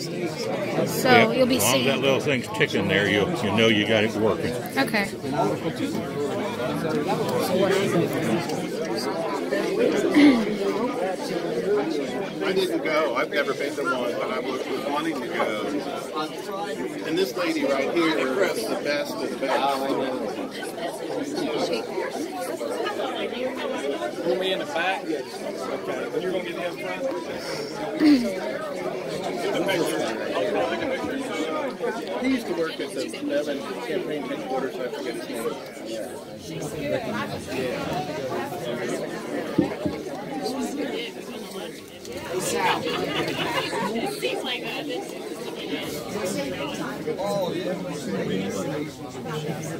So Yep. you'll be As long as seeing. that little thing's ticking there, you know you got it working. Okay. I didn't go. I've never been to one, but I was wanting to go. And this lady right here is the best of the best. Pull me in the back? Okay. When you're going to get me up front? He used to work at the Feb campaign headquarters. I forget his name.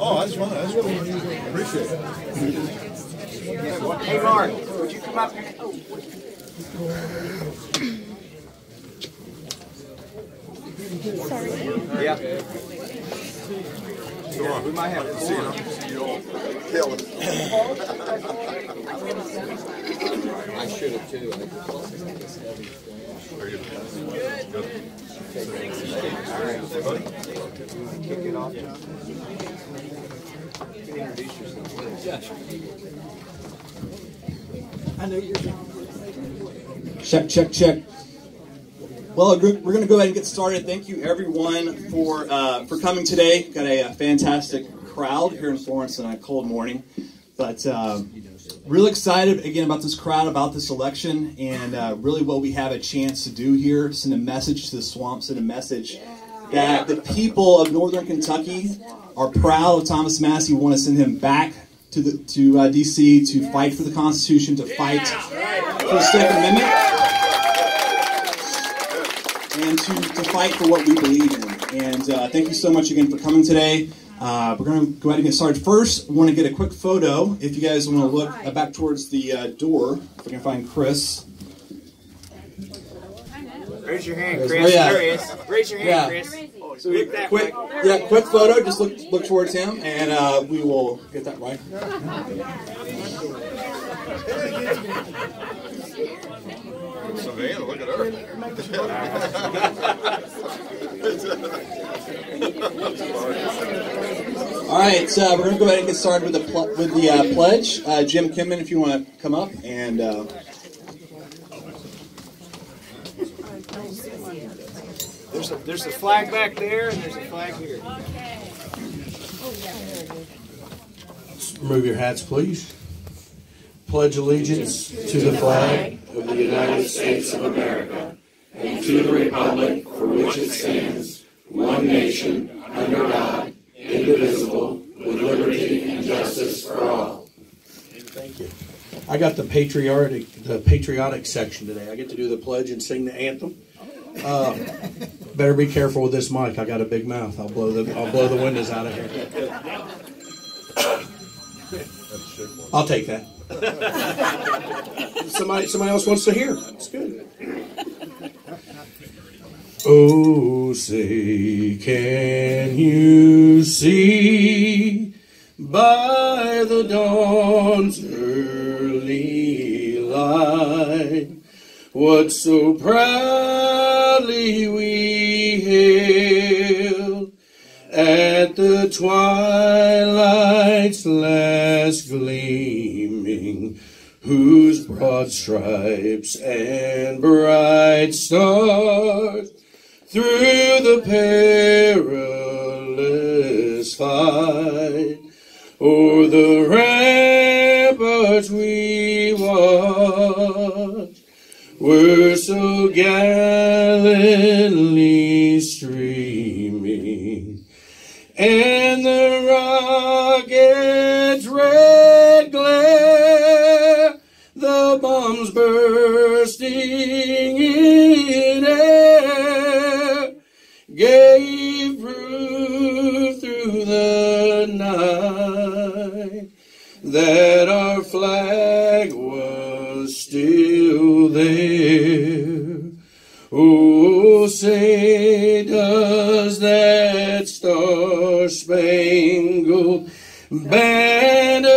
Oh, that's fun. That's really appreciate it. Hey, Mark, would you come up here? Sorry. Yeah. Come on. We might have to see him. You'll kill it. I should have too. Kick it off. Introduce yourself. I know you're. Check, check, check. Well, we're going to go ahead and get started. Thank you, everyone, for coming today. Got a fantastic crowd here in Florence on a cold morning. But really excited, again, about this crowd, about this election, and really what we have a chance to do here. Send a message to the swamp, send a message that the people of Northern Kentucky are proud of Thomas Massie, want to send him back to D.C. to fight for the Constitution, to fight for the Second Amendment, and to fight for what we believe in. And thank you so much again for coming today. We're going to go ahead and get started. First, I want to get a quick photo. If you guys want to look back towards the door, if I can find Chris. Raise your hand, Chris. There he is. Raise your hand, Chris. So quick photo. Just look towards him, and we will get that right. Savannah, look at her. All right, so we're going to go ahead and get started with the pledge. Jim Kimman, if you want to come up and. There's a flag back there, and there's a flag here. Remove your hats, please. Pledge allegiance to the flag of the United States of America and to the republic for which it stands, one nation, under God, indivisible, with liberty and justice for all. Thank you. I got the patriotic section today. I get to do the pledge and sing the anthem. Better be careful with this mic. I got a big mouth. I'll blow the windows out of here. I'll take that. Somebody else wants to hear. That's good. Oh, say, can you see by the dawn's early light what so proudly we hailed at the twilight's last gleaming, whose broad stripes and bright stars through the perilous fight o'er the ramparts we watched were so gallantly streaming, and the rocket's red glare, the bombs bursting in air, gave proof through the night that our flag was still there. Oh, say, does that star-spangled banner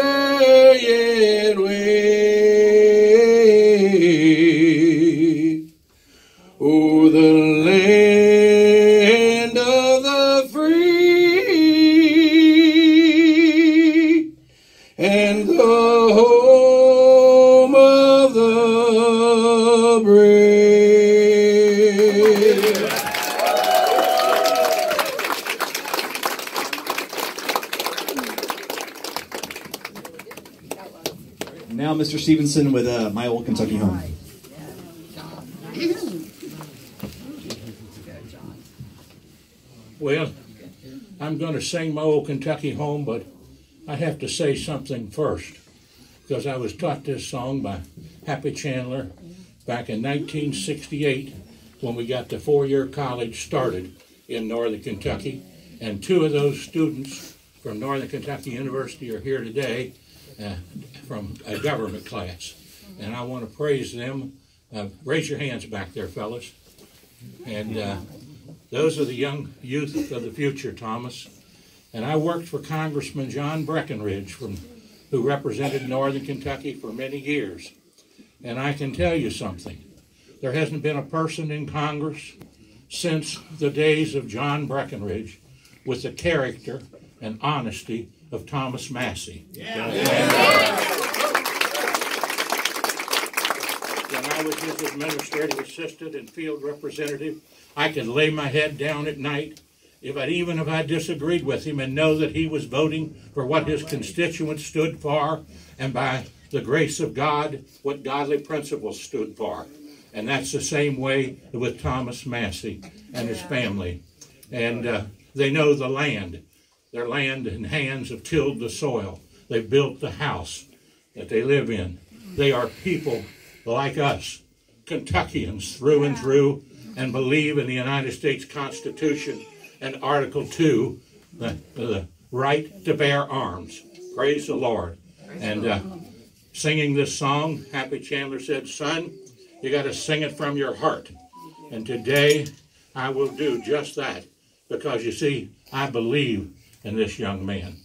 yet wave o'er the land Now, Mr. Stephenson with My Old Kentucky Home. Well, I'm going to sing My Old Kentucky Home, but I have to say something first, because I was taught this song by Happy Chandler back in 1968 when we got the four-year college started in Northern Kentucky, and two of those students from Northern Kentucky University are here today from a government class, and I want to praise them. Raise your hands back there, fellas. And those are the young youth of the future, Thomas. And I worked for Congressman John Breckinridge, who represented Northern Kentucky for many years. And I can tell you something. There hasn't been a person in Congress since the days of John Breckinridge with the character and honesty of Thomas Massie. Yeah. When I was his administrative assistant and field representative, I could lay my head down at night even if I disagreed with him and know that he was voting for what his constituents stood for, and by the grace of God, what godly principles stood for. And that's the same way with Thomas Massie and his family. And they know the land. Their land and hands have tilled the soil. They've built the house that they live in. They are people like us, Kentuckians through and through, and believe in the United States Constitution and Article 2, the right to bear arms. Praise the Lord. And singing this song, Happy Chandler said, "Son, you got to sing it from your heart." And today I will do just that, because you see, I believe in this young man.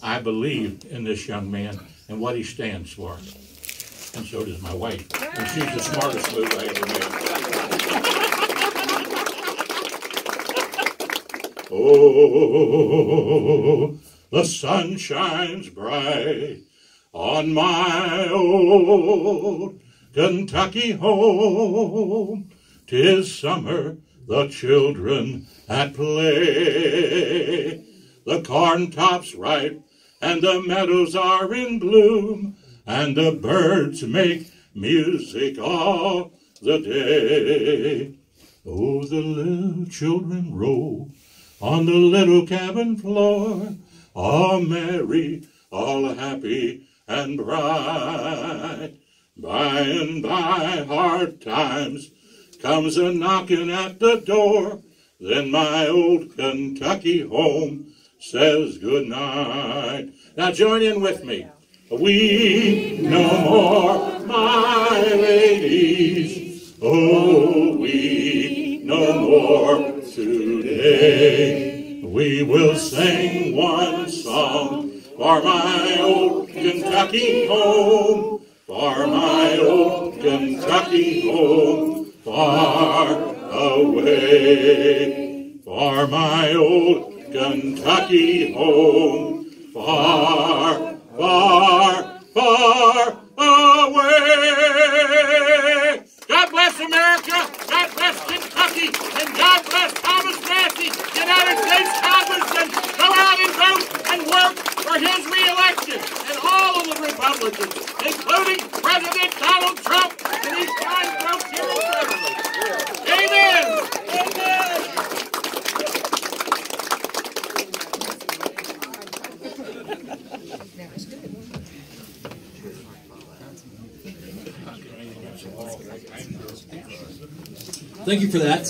I believe in this young man and what he stands for. And so does my wife. And she's the smartest move I ever made. Oh, the sun shines bright on my old Kentucky home. 'Tis summer, the children at play. The corn top's ripe, and the meadows are in bloom, and the birds make music all the day. Oh, the little children roll on the little cabin floor, all merry, all happy and bright. By and by, hard times comes a knocking at the door, then my old Kentucky home says good night. Now join in with me. Weep no more, my ladies. Oh, weep no more today. We will sing one song for my old Kentucky home, for my old Kentucky home, far away. For my old Kentucky home, far, far, far away. God bless America, God bless Kentucky, and God bless Thomas Massie, United States Congressman. Go out and vote and work for his re-election, and all of the Republicans, including President Donald Trump and these fine folks here in Beverly. Amen. Amen. Thank you for that.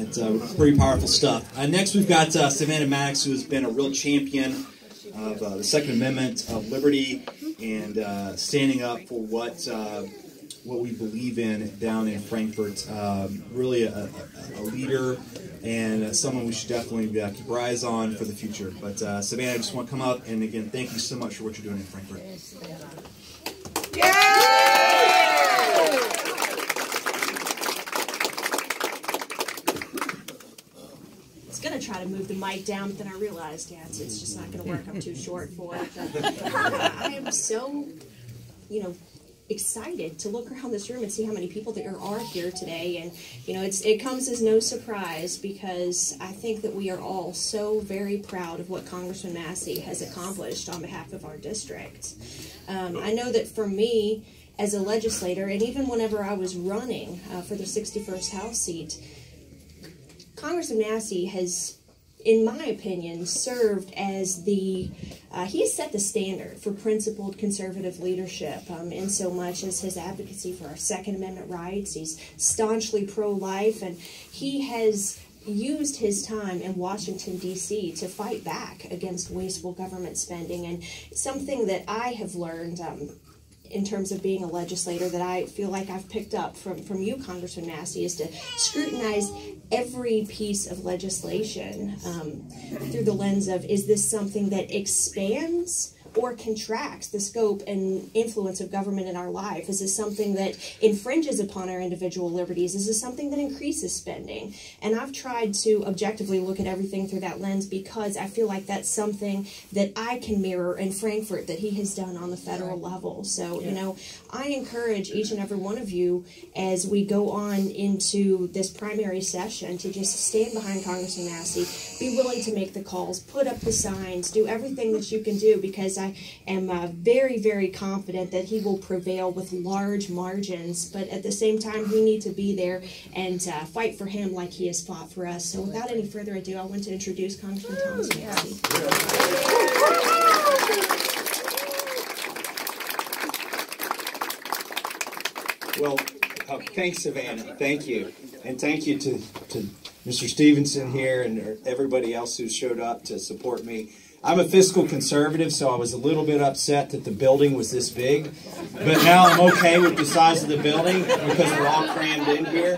It's pretty powerful stuff. Next, we've got Savannah Maddox, who has been a real champion of the Second Amendment, of liberty, and standing up for what we believe in down in Frankfort. Really a leader and someone we should definitely keep our eyes on for the future. But Savannah, I just want to come up and again thank you so much for what you're doing in Frankfort. Try to move the mic down, but then I realized, it's just not going to work. I'm too short for it. I am so, excited to look around this room and see how many people there are here today. And, you know, it comes as no surprise, because I think that we are all so very proud of what Congressman Massie has accomplished on behalf of our district. I know that for me, as a legislator, and even whenever I was running for the 61st House seat, Congressman Massie has, in my opinion, served as he has set the standard for principled conservative leadership, in so much as his advocacy for our Second Amendment rights. He's staunchly pro-life, and he has used his time in Washington, D.C. to fight back against wasteful government spending. And something that I have learned in terms of being a legislator that I feel like I've picked up from you, Congressman Massie, is to scrutinize every piece of legislation through the lens of, is this something that expands or contracts the scope and influence of government in our life? Is this something that infringes upon our individual liberties? Is this something that increases spending? And I've tried to objectively look at everything through that lens, because I feel like that's something that I can mirror in Frankfurt that he has done on the federal level. So, you know, I encourage each and every one of you, as we go on into this primary session, to just stand behind Congressman Massie, be willing to make the calls, put up the signs, do everything that you can do, because I am very, very confident that he will prevail with large margins. But at the same time, we need to be there and fight for him like he has fought for us. So without any further ado, I want to introduce Congressman Thomas Massie. Well, thanks, Savannah. Thank you. And thank you to Mr. Stephenson here and everybody else who showed up to support me. I'm a fiscal conservative, so I was a little bit upset that the building was this big. But now I'm okay with the size of the building because we're all crammed in here.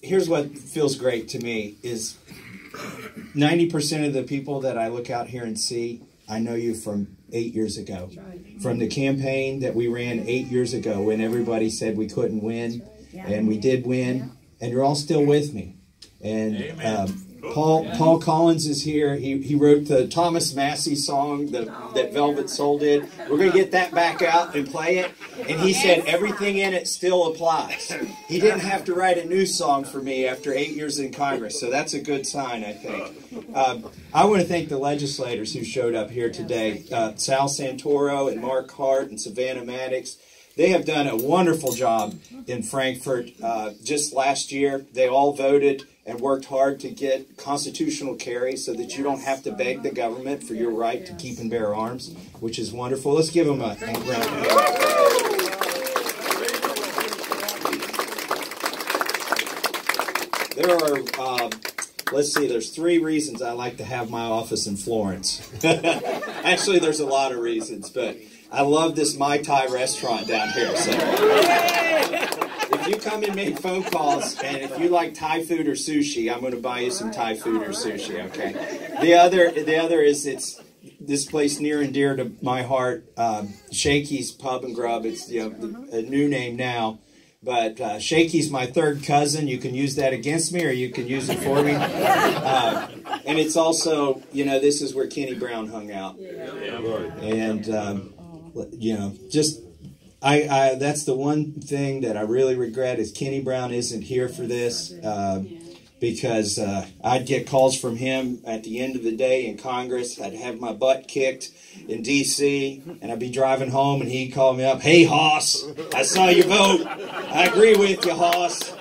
Here's what feels great to me is 90% of the people that I look out here and see, I know you from 8 years ago. From the campaign that we ran 8 years ago when everybody said we couldn't win, and we did win, and you're all still with me. And Paul Collins is here. He wrote the Thomas Massie song that Velvet Soul did. We're going to get that back out and play it. And he said everything in it still applies. He didn't have to write a new song for me after 8 years in Congress. So that's a good sign, I think. I want to thank the legislators who showed up here today. Sal Santoro and Mark Hart and Savannah Maddox. They have done a wonderful job in Frankfurt. Just last year, they all voted and worked hard to get constitutional carry so that you don't have to beg the government for your right to keep and bear arms, which is wonderful. Let's give them a round of applause. There are, let's see, there's 3 reasons I like to have my office in Florence. Actually, there's a lot of reasons, but I love this Mai Tai restaurant down here. So if you come and make phone calls, and if you like Thai food or sushi, I'm going to buy you some Thai food or sushi. Okay. The other is it's this place near and dear to my heart, Shakey's Pub and Grub. It's a new name now, but Shakey's my third cousin. You can use that against me, or you can use it for me. And it's also, this is where Kenny Brown hung out, and. That's the one thing that I really regret is Kenny Brown isn't here for this, because I'd get calls from him at the end of the day in Congress. I'd have my butt kicked in D.C., and I'd be driving home, and he'd call me up, "Hey, Hoss, I saw your vote. I agree with you, Hoss."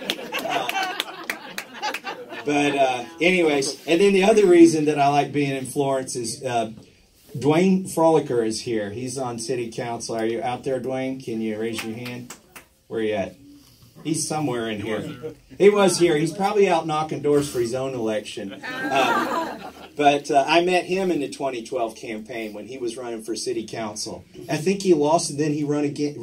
Anyways, and then the other reason that I like being in Florence is Dwayne Frolicker is here. He's on city council. Are you out there, Dwayne? Can you raise your hand? Where are you at? He's somewhere in here. He was here. He's probably out knocking doors for his own election. But I met him in the 2012 campaign when he was running for city council. I think he lost, and then he ran again,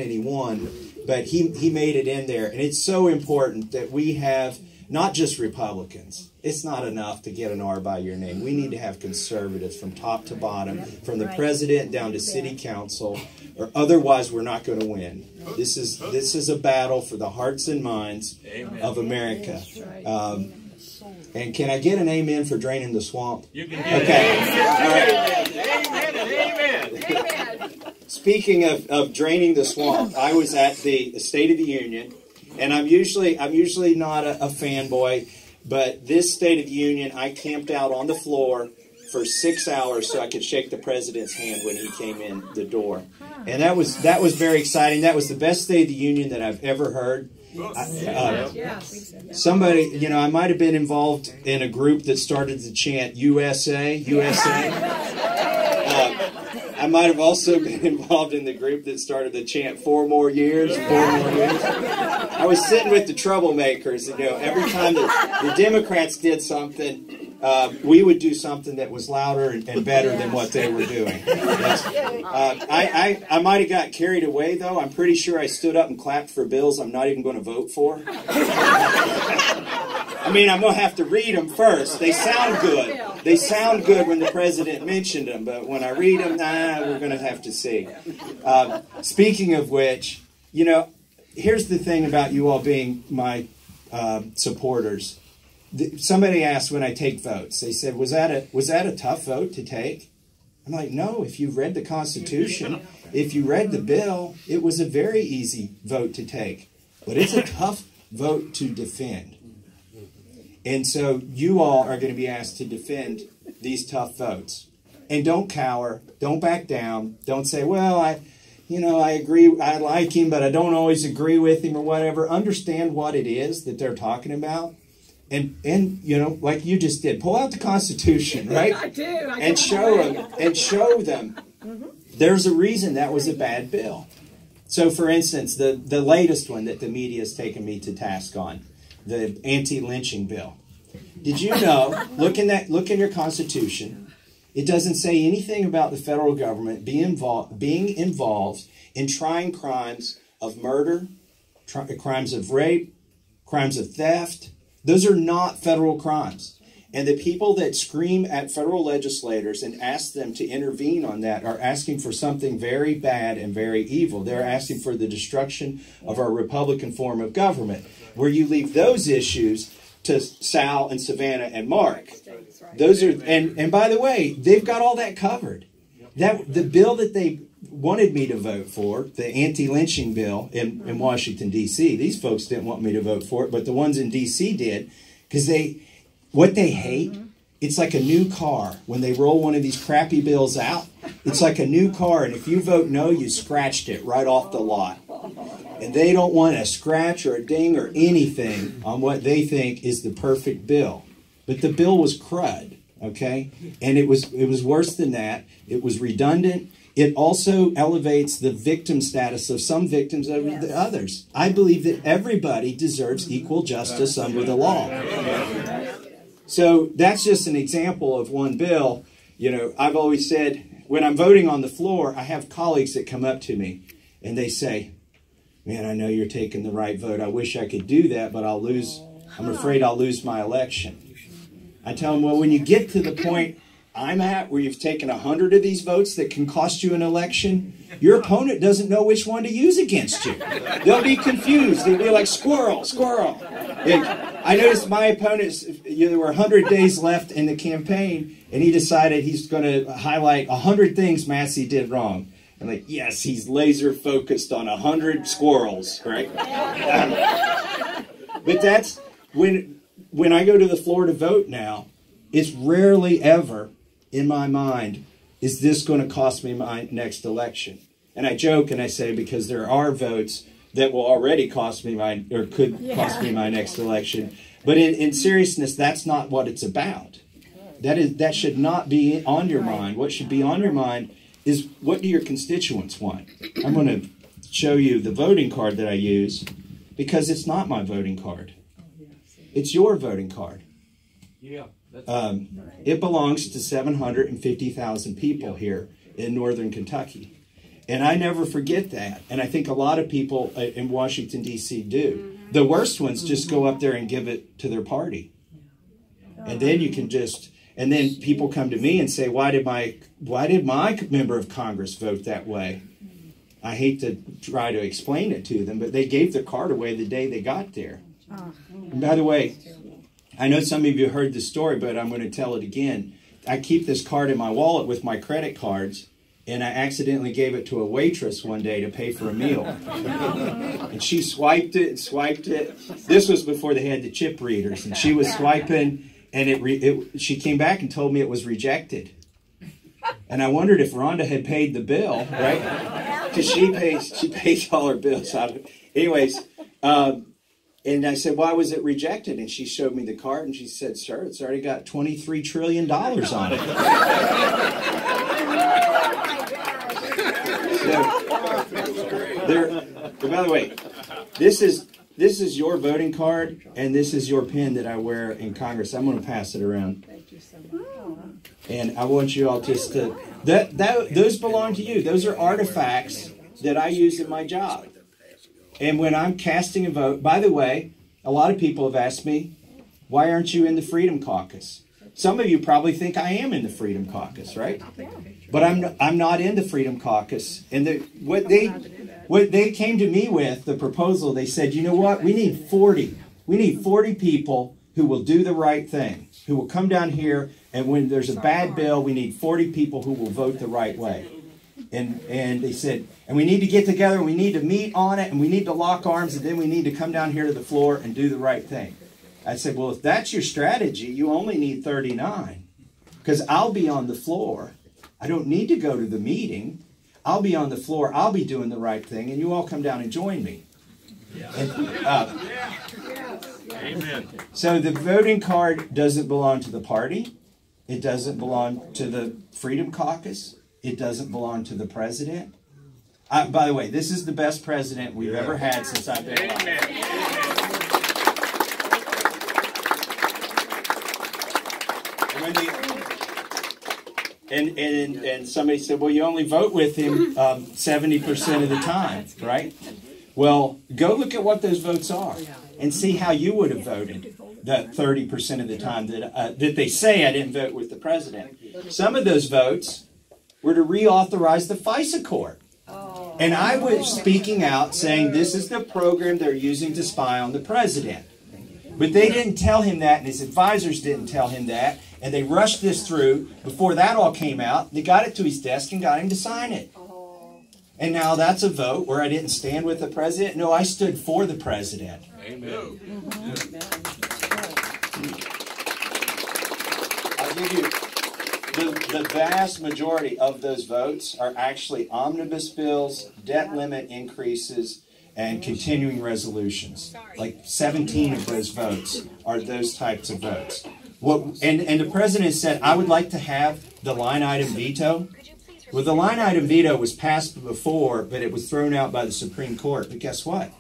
and he won. But he made it in there. And it's so important that we have not just Republicans. It's not enough to get an R by your name. We need to have conservatives from top to bottom, from the president down to city council, or otherwise we're not going to win. This is a battle for the hearts and minds of America. And can I get an amen for draining the swamp? You can get okay. All right. Amen. speaking of draining the swamp, I was at the State of the Union, and I'm usually not a fanboy, but this State of the Union, I camped out on the floor for 6 hours so I could shake the president's hand when he came in the door, and that was very exciting. That was the best State of the Union that I've ever heard. Somebody, you know, I might have been involved in a group that started the chant USA, USA. I might have also been involved in the group that started the chant 4 more years, 4 more years. I was sitting with the troublemakers, and, you know, every time the Democrats did something, we would do something that was louder and better than what they were doing. I might have got carried away, though. I'm pretty sure I stood up and clapped for bills I'm not even going to vote for. I mean, I'm going to have to read them first. They sound good. They sound good when the president mentioned them, but when I read them, we're going to have to see. Speaking of which, you know, here's the thing about you all being my supporters. Somebody asked when I take votes, they said, was that a tough vote to take? I'm like, no, if you read the Constitution, if you read the bill, it was a very easy vote to take. But it's a tough vote to defend. And so you all are going to be asked to defend these tough votes. And don't cower, don't back down, don't say, well, I agree, I like him, but I don't always agree with him or whatever. Understand what it is that they're talking about. And you know, like you just did, pull out the Constitution, right? I do. And show them. There's a reason that was a bad bill. So, for instance, the latest one that the media has taken me to task on, the anti-lynching bill. Did you know? Look in your Constitution. It doesn't say anything about the federal government being involved in trying crimes of murder, crimes of rape, crimes of theft. Those are not federal crimes. And the people that scream at federal legislators and ask them to intervene on that are asking for something very bad and very evil. They're asking for the destruction of our Republican form of government, where you leave those issues to Sal and Savannah and Mark. Those are, and by the way, they've got all that covered. The bill that they wanted me to vote for, the anti-lynching bill in Washington, D.C., these folks didn't want me to vote for it, but the ones in D.C. did, because what they hate, it's like a new car. When they roll one of these crappy bills out, it's like a new car, and if you vote no, you scratched it right off the lot. And they don't want a scratch or a ding or anything on what they think is the perfect bill. But the bill was crud, okay? And it was worse than that. It was redundant. It also elevates the victim status of some victims over the others. I believe that everybody deserves equal justice under the law. So that's just an example of one bill. You know, I've always said, when I'm voting on the floor, I have colleagues that come up to me and they say, man, I know you're taking the right vote. I wish I could do that, but I'm afraid I'll lose my election. I tell them, well, when you get to the point I'm at, where you've taken 100 of these votes that can cost you an election, your opponent doesn't know which one to use against you. They'll be confused. They'll be like, squirrel, squirrel. And I noticed my opponents, there were 100 days left in the campaign, and he decided he's going to highlight 100 things Massie did wrong. I'm like, yes, he's laser focused on 100 squirrels, right? But that's when I go to the floor to vote now, it's rarely ever in my mind, is this going to cost me my next election? And I joke and I say, because there are votes that will already cost me cost me my next election. But in seriousness, that's not what it's about. That should not be on your mind. What should be on your mind is, what do your constituents want? I'm going to show you the voting card that I use, because it's not my voting card. It's your voting card. Yeah. It belongs to 750,000 people here in northern Kentucky. And I never forget that. And I think a lot of people in Washington, D.C. do. The worst ones just go up there and give it to their party. And then you can and then people come to me and say, why did my member of Congress vote that way? I hate to try to explain it to them, but they gave their card away the day they got there. And by the way, I know some of you heard the story, but I'm going to tell it again. I keep this card in my wallet with my credit cards, and I accidentally gave it to a waitress one day to pay for a meal. And she swiped it and swiped it. This was before they had the chip readers, and she was swiping, and she came back and told me it was rejected. And I wondered if RONDA had paid the bill, right? Because she pays all her bills out of it. Anyways, and I said, why was it rejected? And she showed me the card, and she said, sir, it's already got $23 trillion on it. By the way, this is your voting card, and this is your pin that I wear in Congress. I'm going to pass it around. And I want you all just to, those belong to you. Those are artifacts that I use in my job. And when I'm casting a vote, by the way, a lot of people have asked me, why aren't you in the Freedom Caucus? Some of you probably think I am in the Freedom Caucus, right? But I'm not in the Freedom Caucus. And what they came to me with, the proposal, they said, you know what, we need 40. We need 40 people who will do the right thing, who will come down here, and when there's a bad bill, we need 40 people who will vote the right way. And they said, and we need to get together, and we need to meet on it, and we need to lock arms, and then we need to come down here to the floor and do the right thing. I said, well, if that's your strategy, you only need 39. Because I'll be on the floor. I don't need to go to the meeting. I'll be on the floor. I'll be doing the right thing, and you all come down and join me. And, Amen. So the voting card doesn't belong to the party. It doesn't belong to the Freedom Caucus. It doesn't belong to the president. By the way, this is the best president we've ever had since I've been alive. And somebody said, well, you only vote with him 70% of the time, right? Well, go look at what those votes are and see how you would have voted the 30% of the time that they say I didn't vote with the president. Some of those votes were to reauthorize the FISA court. And I was speaking out saying this is the program they're using to spy on the president. But they didn't tell him that, and his advisors didn't tell him that, and they rushed this through. Before that all came out, they got it to his desk and got him to sign it. And now that's a vote where I didn't stand with the president. No, I stood for the president. Amen. I'll give you the vast majority of those votes are actually omnibus bills, debt limit increases, and continuing resolutions. Like 17 of those votes are those types of votes. And the president said, I would like to have the line item veto. Well, the line item veto was passed before, but it was thrown out by the Supreme Court. But guess what?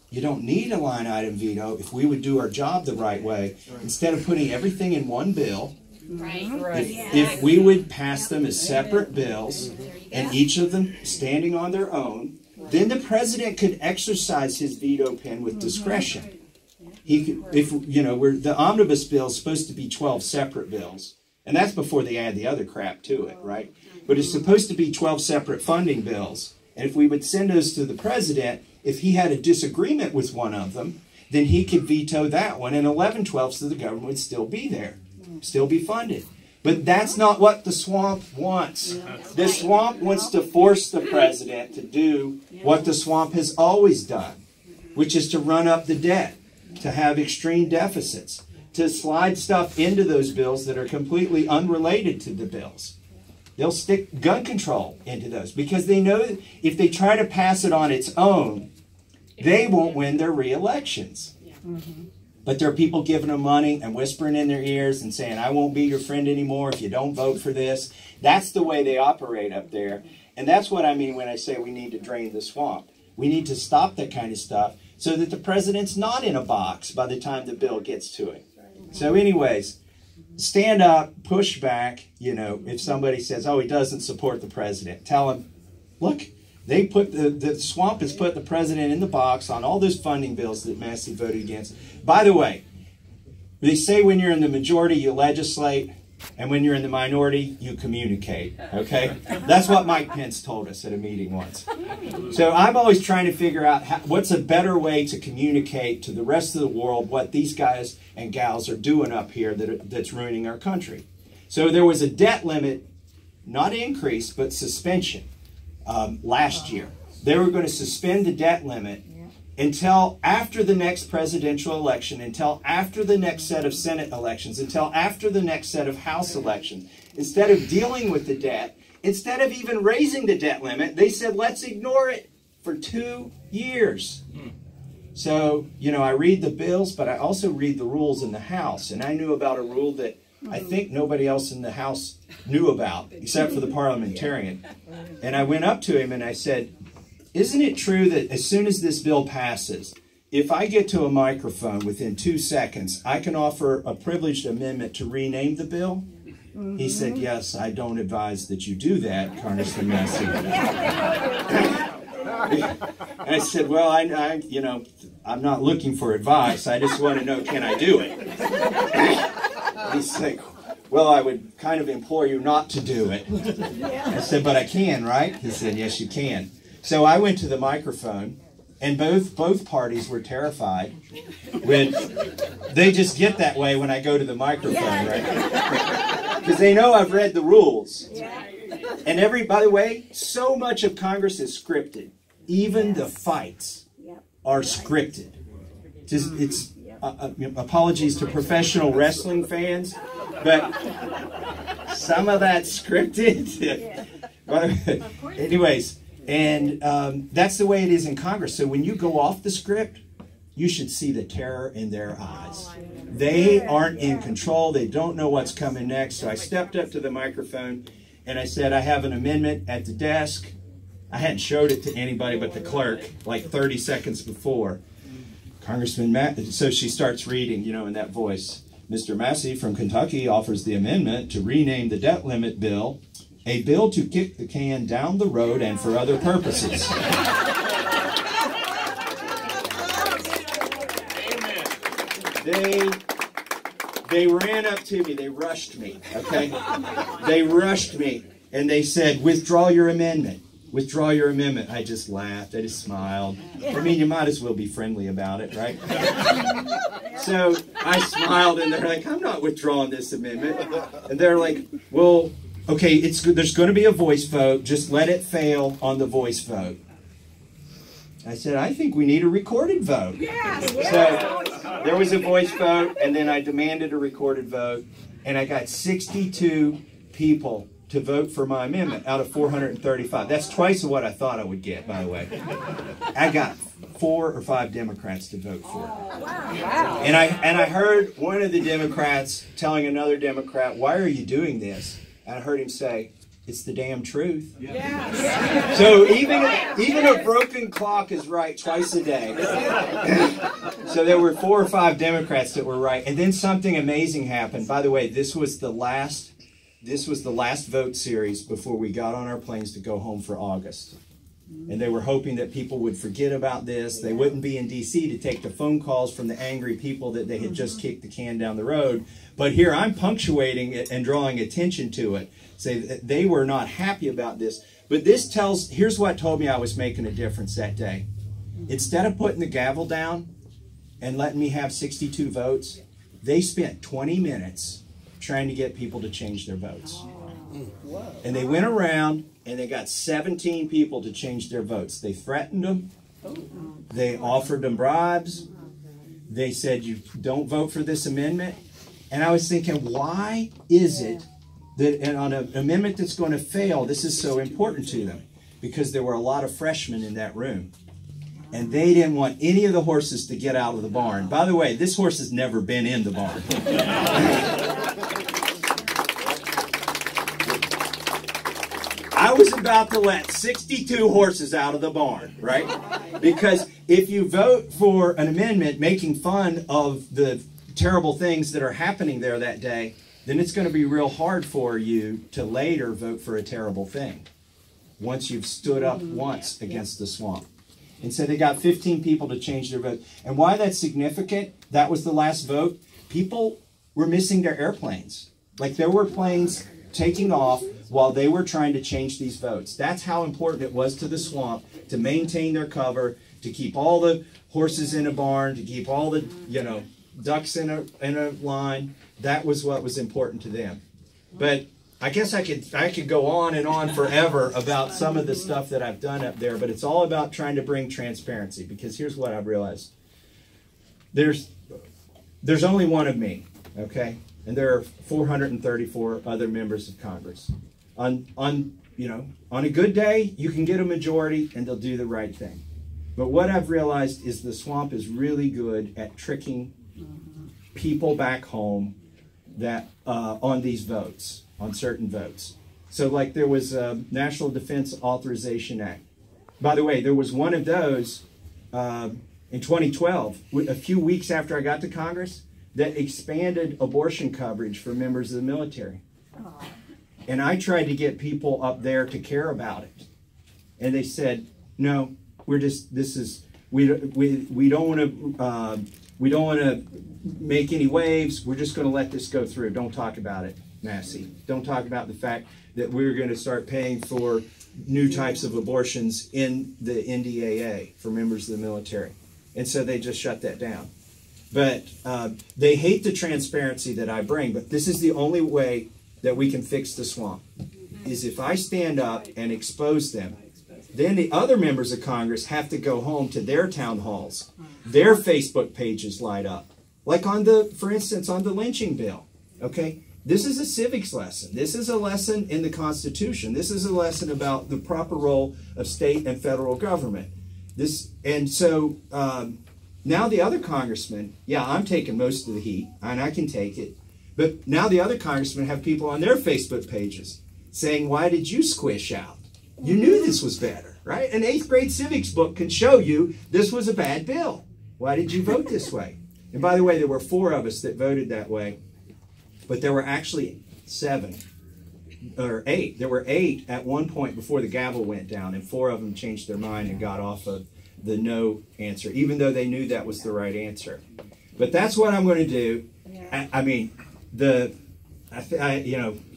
You don't need a line item veto if we would do our job the right way. Instead of putting everything in one bill, if we would pass them as separate bills, and each of them standing on their own, then the president could exercise his veto pen with discretion. He could, the omnibus bill is supposed to be 12 separate bills, and that's before they add the other crap to it, right? But it's supposed to be 12 separate funding bills, and if we would send those to the president, if he had a disagreement with one of them, then he could veto that one, and 11/12ths of the government would still be there, still be funded. But that's not what the swamp wants. The swamp wants to force the president to do what the swamp has always done, which is to run up the debt, to have extreme deficits, to slide stuff into those bills that are completely unrelated to the bills. They'll stick gun control into those because they know that if they try to pass it on its own, they won't win their re-elections. But there are people giving them money and whispering in their ears and saying, I won't be your friend anymore if you don't vote for this. That's the way they operate up there. And that's what I mean when I say we need to drain the swamp. We need to stop that kind of stuff so that the president's not in a box by the time the bill gets to it. So anyways, stand up, push back. If somebody says, oh, he doesn't support the president, tell him, look, they put the swamp has put the president in the box on all those funding bills that Massie voted against. By the way, they say when you're in the majority, you legislate, and when you're in the minority, you communicate. Okay? That's what Mike Pence told us at a meeting once. So I'm always trying to figure out what's a better way to communicate to the rest of the world what these guys and gals are doing up here that's ruining our country. So there was a debt limit not increase, but suspension last year. They were going to suspend the debt limit until after the next presidential election, until after the next set of Senate elections, until after the next set of House elections. Instead of dealing with the debt, instead of even raising the debt limit, they said, let's ignore it for 2 years. So, you know, I read the bills, but I also read the rules in the House. And I knew about a rule that I think nobody else in the House knew about, except for the parliamentarian. And I went up to him and I said, isn't it true that as soon as this bill passes, if I get to a microphone within 2 seconds, I can offer a privileged amendment to rename the bill? He said, yes, I don't advise that you do that, Congressman Massie. And I said, well, you know, I'm not looking for advice. I just want to know, can I do it? He's like, well, I would kind of implore you not to do it. I said, but I can, right? He said, yes, you can. So I went to the microphone, and both parties were terrified. When they just get that way when I go to the microphone, right? Because they know I've read the rules. And by the way, so much of Congress is scripted. Even the fights are scripted. It's apologies to professional wrestling fans, but some of that's scripted. Anyways, and that's the way it is in Congress. So when you go off the script, you should see the terror in their eyes. They aren't in control. They don't know what's coming next. So I stepped up to the microphone and I said, I have an amendment at the desk. I hadn't showed it to anybody but the clerk like 30 seconds before. Congressman Massie, so she starts reading, you know, in that voice. Mr. Massie from Kentucky offers the amendment to rename the debt limit bill a bill to kick the can down the road and for other purposes. They ran up to me. They rushed me, okay? They rushed me, and they said, withdraw your amendment. Withdraw your amendment. I just laughed. I just smiled. I mean, you might as well be friendly about it, right? So I smiled, and they're like, I'm not withdrawing this amendment. And they're like, well, okay, there's going to be a voice vote. Just let it fail on the voice vote. I said, I think we need a recorded vote. So there was a voice vote, and then I demanded a recorded vote, and I got 62 people to vote for my amendment out of 435. That's twice of what I thought I would get, by the way. I got 4 or 5 Democrats to vote for it. Wow. And I heard one of the Democrats telling another Democrat, why are you doing this? And I heard him say, it's the damn truth. Yeah. So even a broken clock is right twice a day. So there were 4 or 5 Democrats that were right. And then something amazing happened. By the way, this was the last vote series before we got on our planes to go home for August. And they were hoping that people would forget about this. They wouldn't be in D.C. to take the phone calls from the angry people that they had just kicked the can down the road. But here I'm punctuating it and drawing attention to it. Say that they were not happy about this. But here's what told me I was making a difference that day. Instead of putting the gavel down and letting me have 62 votes, they spent 20 minutes trying to get people to change their votes. And they went around and they got 17 people to change their votes. They threatened them. They offered them bribes. They said, you don't vote for this amendment. And I was thinking, why is it that on an amendment that's going to fail, this is so important to them? Because there were a lot of freshmen in that room. And they didn't want any of the horses to get out of the barn. By the way, this horse has never been in the barn. I was about to let 62 horses out of the barn, right? Because if you vote for an amendment making fun of the terrible things that are happening there that day, then it's going to be real hard for you to later vote for a terrible thing once you've stood up once against the swamp. And so they got 15 people to change their vote. And why that's significant, that was the last vote, people were missing their airplanes. Like there were planes taking off while they were trying to change these votes. That's how important it was to the swamp to maintain their cover, to keep all the horses in a barn, to keep all the, ducks in a line. That was what was important to them. But I guess I could go on and on forever about some of the stuff that I've done up there, but it's all about trying to bring transparency, because here's what I've realized. There's only one of me, okay? And there are 434 other members of Congress. On a good day, you can get a majority and they'll do the right thing. But what I've realized is the swamp is really good at tricking people back home that on these votes, on certain votes. So like there was a National Defense Authorization Act. By the way, there was one of those in 2012, a few weeks after I got to Congress, that expanded abortion coverage for members of the military. And I tried to get people up there to care about it. And they said, no, we don't want to make any waves. We're just going to let this go through. Don't talk about it, Massie. Don't talk about the fact that we're going to start paying for new types of abortions in the NDAA for members of the military. And so they just shut that down. But they hate the transparency that I bring, but this is the only way that we can fix the swamp, is if I stand up and expose them. Then the other members of Congress have to go home to their town halls. Their Facebook pages light up. Like for instance, on the lynching bill, okay? This is a civics lesson. This is a lesson in the Constitution. This is a lesson about the proper role of state and federal government. So now the other congressmen, yeah, I'm taking most of the heat, and I can take it. But now the other congressmen have people on their Facebook pages saying, why did you squish out? You knew this was better, right? An 8th grade civics book can show you this was a bad bill. Why did you vote this way? And by the way, there were 4 of us that voted that way, but there were actually 7 or 8. There were 8 at one point before the gavel went down, and 4 of them changed their mind and got off of the no answer, even though they knew that was the right answer. But that's what I'm going to do. I mean,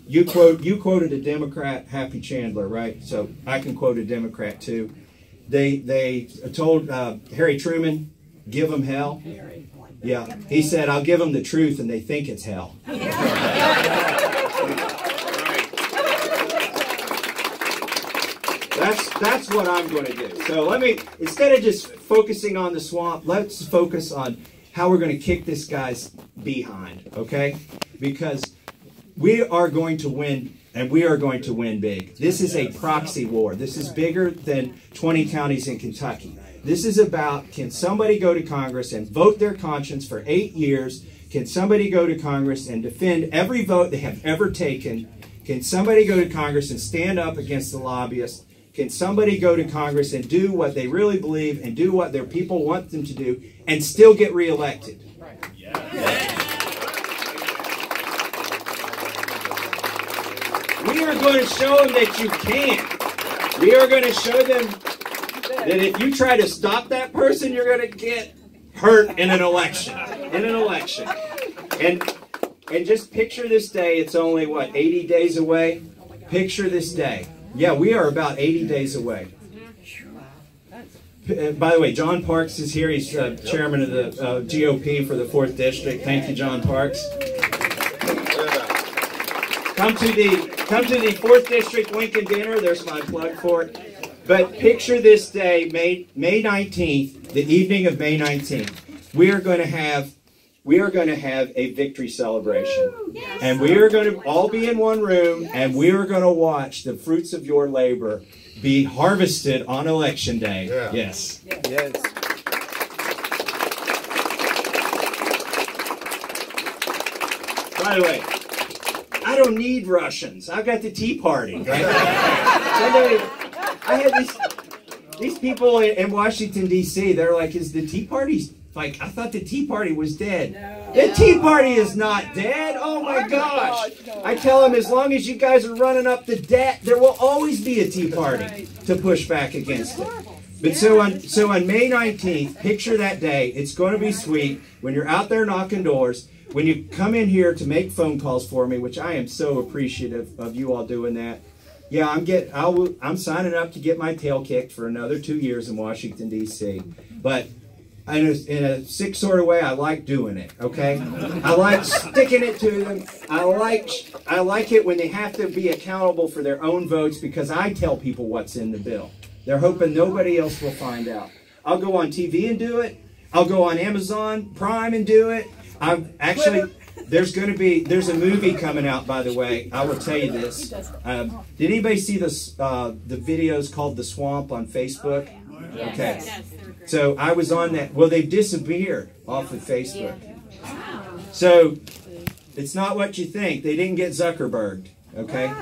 you quoted a Democrat, Happy Chandler, right? So I can quote a Democrat too. They told Harry Truman, give them hell. Yeah, he said, I'll give them the truth and they think it's hell. That's what I'm going to do. So instead of just focusing on the swamp, let's focus on how we're going to kick this guy's behind, okay? Because we are going to win, and we are going to win big. This is a proxy war. This is bigger than 20 counties in Kentucky. This is about, can somebody go to Congress and vote their conscience for 8 years? Can somebody go to Congress and defend every vote they have ever taken? Can somebody go to Congress and stand up against the lobbyists? Can somebody go to Congress and do what they really believe and do what their people want them to do and still get reelected? We are going to show them that you can. We are going to show them that if you try to stop that person, you're going to get hurt in an election. And just picture this day. It's only, 80 days away? Picture this day. Yeah, we are about 80 days away. By the way, John Parks is here. He's chairman of the GOP for the 4th District. Thank you, John Parks. Come to the 4th District Lincoln dinner. There's my plug for it. But picture this day, May 19th, the evening of May 19th. We are going to have a victory celebration. Yes. And we are going to all be in one room, yes. And we are going to watch the fruits of your labor be harvested on Election Day. Yeah. Yes. Yes. By the way, I don't need Russians. I've got the Tea Party. Right? I had these people in Washington, D.C., they're like, is the Tea Party... Like, I thought the Tea Party was dead. No. The Tea Party is not dead. Oh my gosh. I tell them, as long as you guys are running up the debt, there will always be a Tea Party to push back against it. But so on May 19th, picture that day. It's going to be sweet when you're out there knocking doors, when you come in here to make phone calls for me, which I am so appreciative of you all doing that. Yeah, I'm signing up to get my tail kicked for another 2 years in Washington, D.C. But in a sick sort of way, I like doing it, okay? I like sticking it to them. I like it when they have to be accountable for their own votes because I tell people what's in the bill. They're hoping nobody else will find out. I'll go on TV and do it. I'll go on Amazon Prime and do it. There's a movie coming out, by the way. I will tell you this. Did anybody see this, the videos called The Swamp on Facebook? Okay. So I was on that. Well, they've disappeared off of Facebook. So it's not what you think. They didn't get Zuckerberg. Okay.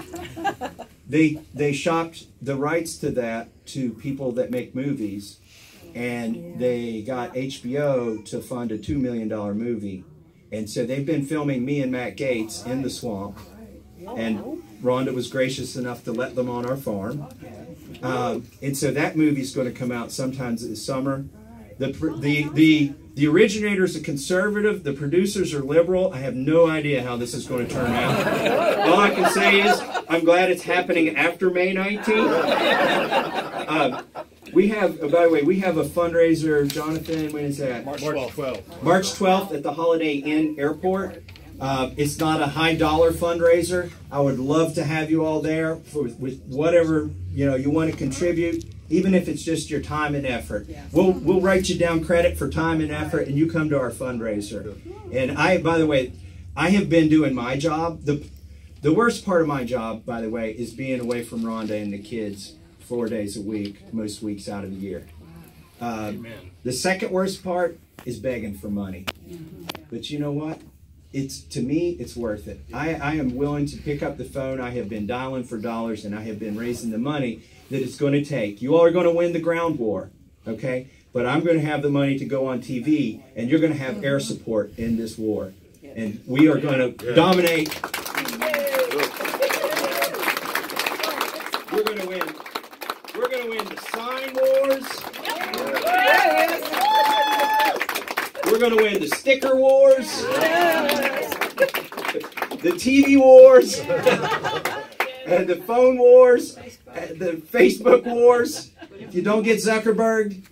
They shopped the rights to that to people that make movies, and they got HBO to fund a $2 million movie. And so they've been filming me and Matt Gaetz in the swamp, and RONDA was gracious enough to let them on our farm. And so that movie's going to come out sometime this summer. The originator's a conservative. The producers are liberal. I have no idea how this is going to turn out. All I can say is I'm glad it's happening after May 19th. We have, by the way, we have a fundraiser, Jonathan, when is that? March 12th. March 12th at the Holiday Inn Airport. It's not a high dollar fundraiser. I would love to have you all there with whatever you want to contribute, even if it's just your time and effort. We'll write you down credit for time and effort, and you come to our fundraiser. And by the way, I have been doing my job. The worst part of my job, by the way, is being away from Rhonda and the kids 4 days a week, most weeks out of the year. The second worst part is begging for money. But you know what? To me, it's worth it. I am willing to pick up the phone. I have been dialing for dollars, and I have been raising the money that it's going to take. You all are going to win the ground war, okay? But I'm going to have the money to go on TV, and you're going to have air support in this war. And we are going to dominate. We're going to win. We're going to win the sign wars. We're going to win the sticker wars, the TV wars, and the phone wars, the Facebook wars. If you don't get Zuckerberg,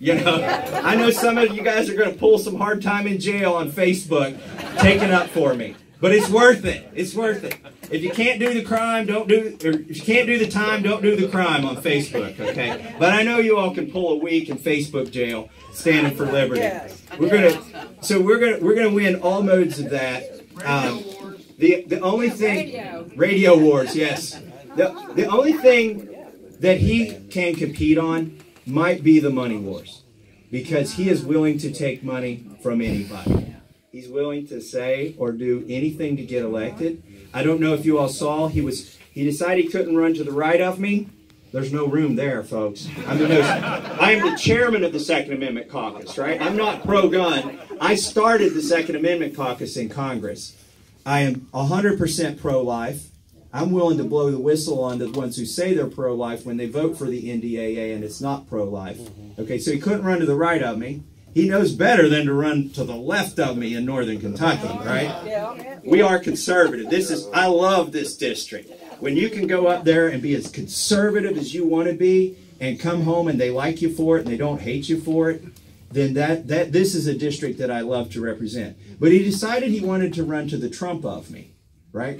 I know some of you guys are going to pull some hard time in jail on Facebook taking up for me. But it's worth it. It's worth it. If you can't do the crime, don't do, or if you can't do the time, don't do the crime on Facebook, okay? But I know you all can pull a week in Facebook jail standing for liberty. We're gonna win all modes of that. The only thing, radio wars, yes. The only thing that he can compete on might be the money wars, because he is willing to take money from anybody. He's willing to say or do anything to get elected. I don't know if you all saw, he decided he couldn't run to the right of me. There's no room there, folks. I am the chairman of the Second Amendment Caucus, right? I'm not pro-gun. I started the Second Amendment Caucus in Congress. I am 100% pro-life. I'm willing to blow the whistle on the ones who say they're pro-life when they vote for the NDAA and it's not pro-life. Okay, so he couldn't run to the right of me. He knows better than to run to the left of me in northern Kentucky, right? We are conservative. I love this district. When you can go up there and be as conservative as you want to be and come home and they like you for it and they don't hate you for it, then this is a district that I love to represent. But he decided he wanted to run to the Trump of me, right?